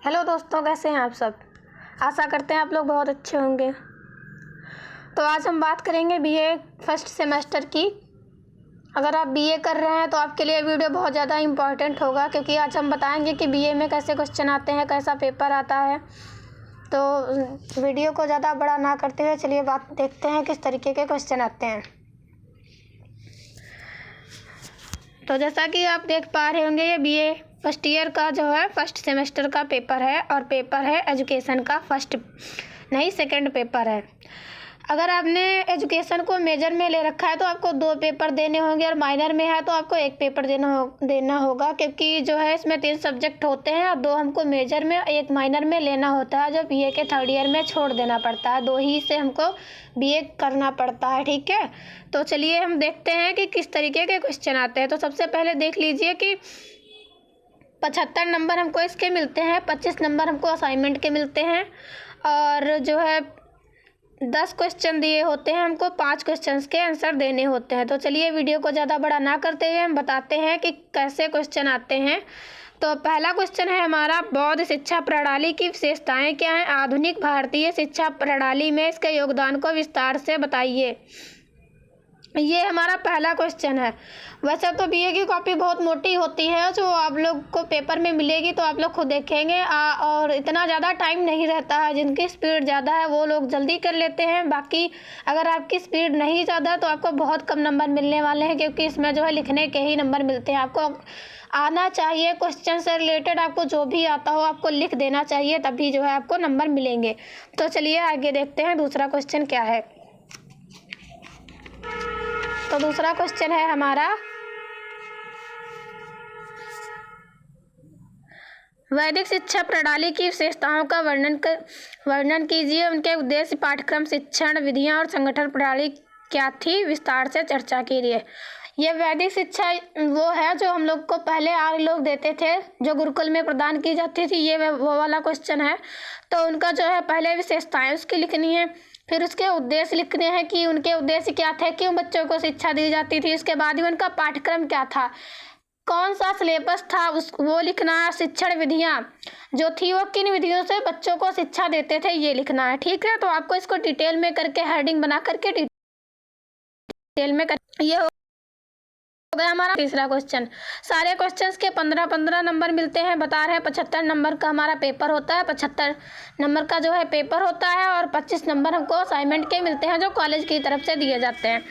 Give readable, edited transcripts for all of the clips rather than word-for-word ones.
Hello दोस्तों, कैसे हैं आप सब। आशा करते हैं आप लोग बहुत अच्छे होंगे। तो आज हम बात करेंगे बीए फर्स्ट सेमेस्टर की। अगर आप बीए कर रहे हैं तो आपके लिए वीडियो बहुत ज़्यादा इम्पॉर्टेंट होगा, क्योंकि आज हम बताएंगे कि बीए में कैसे क्वेश्चन आते हैं, कैसा पेपर आता है। तो वीडियो को ज़्यादा बड़ा ना करते हुए चलिए बात देखते हैं किस तरीके के क्वेश्चन आते हैं। तो जैसा कि आप देख पा रहे होंगे, ये बीए फर्स्ट ईयर का जो है फर्स्ट सेमेस्टर का पेपर है, और पेपर है एजुकेशन का सेकंड पेपर है। अगर आपने एजुकेशन को मेजर में ले रखा है तो आपको 2 पेपर देने होंगे, और माइनर में है तो आपको 1 पेपर देना होगा, क्योंकि जो है इसमें 3 सब्जेक्ट होते हैं और 2 हमको मेजर में 1 माइनर में लेना होता है, जो बीए के 3rd ईयर में छोड़ देना पड़ता है। 2 ही से हमको बीए करना पड़ता है, ठीक है। तो चलिए हम देखते हैं कि किस तरीके के क्वेश्चन आते हैं। तो सबसे पहले देख लीजिए कि 75 नंबर हमको इसके मिलते हैं, 25 नंबर हमको असाइनमेंट के मिलते हैं, और जो है 10 क्वेश्चन दिए होते हैं हमको, 5 क्वेश्चंस के आंसर देने होते हैं। तो चलिए वीडियो को ज़्यादा बड़ा ना करते हुए हम बताते हैं कि कैसे क्वेश्चन आते हैं। तो पहला क्वेश्चन है हमारा, बौद्ध शिक्षा प्रणाली की विशेषताएं क्या हैं? आधुनिक भारतीय शिक्षा प्रणाली में इसके योगदान को विस्तार से बताइए। ये हमारा पहला क्वेश्चन है। वैसे तो बीए की कॉपी बहुत मोटी होती है, जो आप लोग को पेपर में मिलेगी तो आप लोग खुद देखेंगे, और इतना ज़्यादा टाइम नहीं रहता है। जिनकी स्पीड ज़्यादा है वो लोग जल्दी कर लेते हैं, बाकी अगर आपकी स्पीड नहीं ज़्यादा तो आपको बहुत कम नंबर मिलने वाले हैं, क्योंकि इसमें जो है लिखने के ही नंबर मिलते हैं। आपको आना चाहिए, क्वेश्चन से रिलेटेड आपको जो भी आता हो आपको लिख देना चाहिए, तभी जो है आपको नंबर मिलेंगे। तो चलिए आगे देखते हैं दूसरा क्वेश्चन क्या है। तो दूसरा क्वेश्चन है हमारा, वैदिक शिक्षा प्रणाली की विशेषताओं का वर्णन कीजिए। उनके उद्देश्य, पाठ्यक्रम, शिक्षण विधियां और संगठन प्रणाली क्या थी? विस्तार से चर्चा कीजिए। ये वैदिक शिक्षा वो है जो हम लोग को पहले आर्य लोग देते थे, जो गुरुकुल में प्रदान की जाती थी। ये वो वाला क्वेश्चन है। तो उनका जो है पहले विशेषताएं उसकी लिखनी है, फिर उसके उद्देश्य लिखने हैं कि उनके उद्देश्य क्या थे, क्यों बच्चों को शिक्षा दी जाती थी। उसके बाद ही उनका पाठ्यक्रम क्या था, कौन सा सिलेबस था, वो लिखना है। शिक्षण विधियां जो थी वो किन विधियों से बच्चों को शिक्षा देते थे, ये लिखना है, ठीक है। तो आपको इसको डिटेल में करके हेडिंग बना करके डिटेल में ये हो गया हमारा तीसरा क्वेश्चन। सारे क्वेश्चंस के 15-15 नंबर मिलते हैं। बता रहे हैं 75 नंबर का हमारा पेपर होता है, 75 नंबर का जो है पेपर होता है, और 25 नंबर हमको असाइनमेंट के मिलते हैं, जो कॉलेज की तरफ से दिए जाते हैं,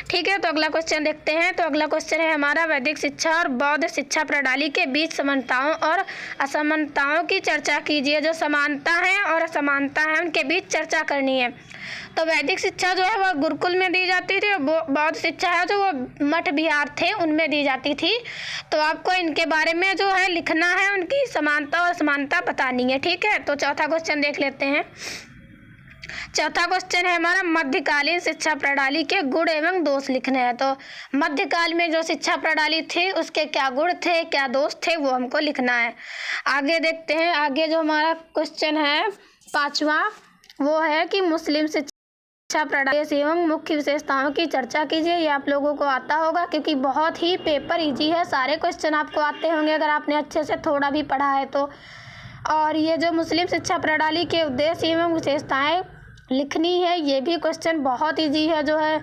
ठीक है। तो अगला क्वेश्चन देखते हैं। तो अगला क्वेश्चन है हमारा, वैदिक शिक्षा और बौद्ध शिक्षा प्रणाली के बीच समानताओं और असमानताओं की चर्चा कीजिए। जो समानता है और असमानता है उनके बीच चर्चा करनी है। तो वैदिक शिक्षा जो है वो गुरुकुल में दी जाती थी, और बौद्ध शिक्षा है जो वो मठ विहार थे उनमें दी जाती थी। तो आपको इनके बारे में जो है लिखना है, उनकी समानता और असमानता बतानी है, ठीक है। तो चौथा क्वेश्चन देख लेते हैं। चौथा क्वेश्चन है हमारा, मध्यकालीन शिक्षा प्रणाली के गुण एवं दोष लिखने हैं। तो मध्यकाल में जो शिक्षा प्रणाली थी उसके क्या गुण थे, क्या दोष थे, वो हमको लिखना है। आगे देखते हैं। आगे जो हमारा क्वेश्चन है 5वां, वो है कि मुस्लिम शिक्षा प्रणाली एवं मुख्य विशेषताओं की चर्चा कीजिए। ये आप लोगों को आता होगा, क्योंकि बहुत ही पेपर इजी है। सारे क्वेश्चन आपको आते होंगे अगर आपने अच्छे से थोड़ा भी पढ़ा है तो। और ये जो मुस्लिम शिक्षा प्रणाली के उद्देश्य एवं विशेषताएं लिखनी है, ये भी क्वेश्चन बहुत इजी है। जो है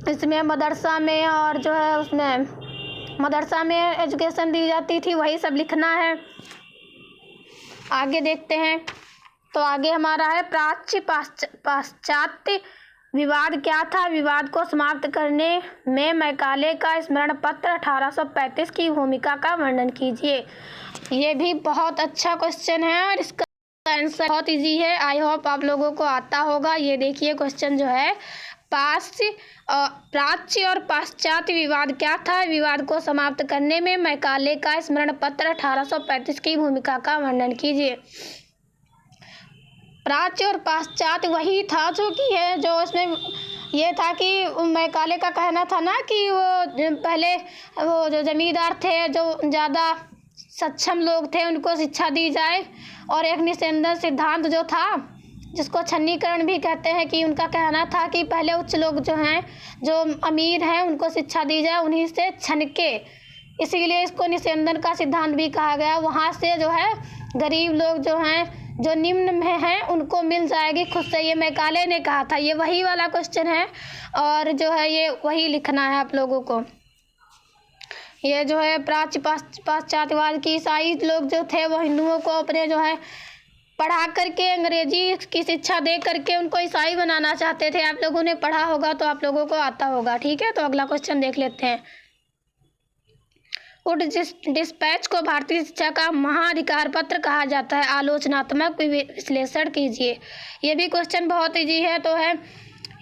इसमें मदरसा में, और जो है उसमें मदरसा में एजुकेशन दी जाती थी, वही सब लिखना है। आगे देखते हैं। तो आगे हमारा है, प्राच्य पाश्चात्य विवाद क्या था? विवाद को समाप्त करने में मैकाले का स्मरण पत्र 1835 की भूमिका का वर्णन कीजिए। ये भी बहुत अच्छा क्वेश्चन है, और इसका आंसर बहुत इजी है। आई होप आप लोगों को आता होगा। ये देखिए क्वेश्चन जो है, प्राच्य और पाश्चात्य विवाद क्या था? विवाद को समाप्त करने में मैकाले का स्मरण पत्र 1835 की भूमिका का वर्णन कीजिए। प्राच्य और पाश्चात्य वही था जो कि है, जो इसमें ये था कि मैकाले का कहना था ना कि वो पहले वो जो जमींदार थे, जो ज़्यादा सक्षम लोग थे, उनको शिक्षा दी जाए। और एक निस्यंदन सिद्धांत जो था, जिसको छन्नीकरण भी कहते हैं, कि उनका कहना था कि पहले उच्च लोग जो हैं, जो अमीर हैं, उनको शिक्षा दी जाए, उन्हीं से छनके, इसीलिए इसको निस्यंदन का सिद्धांत भी कहा गया। वहाँ से जो है गरीब लोग जो हैं, जो निम्न में हैं, उनको मिल जाएगी खुद से, ये मैकाले ने कहा था। ये वही वाला क्वेश्चन है और जो है ये वही लिखना है आप लोगों को। ये जो है पाश्चात्यवाद की ईसाई लोग जो थे वो हिंदुओं को अपने जो है पढ़ा करके, अंग्रेजी की शिक्षा दे करके उनको ईसाई बनाना चाहते थे। आप लोगों ने पढ़ा होगा तो आप लोगों को आता होगा। ठीक है, तो अगला क्वेश्चन देख लेते हैं। वुड डिस्पैच को भारतीय शिक्षा का महाधिकार पत्र कहा जाता है। आलोचनात्मक विश्लेषण कीजिए। ये भी क्वेश्चन बहुत इजी है। तो है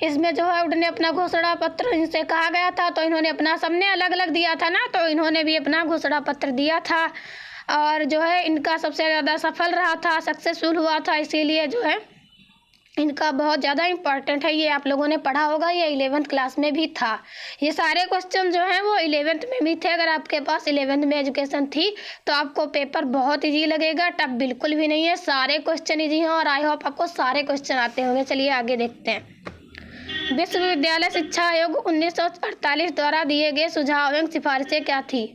इसमें जो है वुड ने अपना घोषणा पत्र, इनसे कहा गया था तो इन्होंने अपना, सबने अलग अलग दिया था ना, तो इन्होंने भी अपना घोषणा पत्र दिया था और जो है इनका सबसे ज़्यादा सफल रहा था, सक्सेसफुल हुआ था, इसीलिए जो है इनका बहुत ज़्यादा इम्पॉर्टेंट है। ये आप लोगों ने पढ़ा होगा, ये 11th क्लास में भी था। ये सारे क्वेश्चन जो हैं वो 11th में भी थे। अगर आपके पास 11th में एजुकेशन थी तो आपको पेपर बहुत इजी लगेगा, टफ बिल्कुल भी नहीं है। सारे क्वेश्चन इजी हैं और आई होप आपको सारे क्वेश्चन आते होंगे। चलिए आगे देखते हैं। विश्वविद्यालय शिक्षा आयोग 1948 द्वारा दिए गए सुझाव एवं सिफारिशें क्या थी?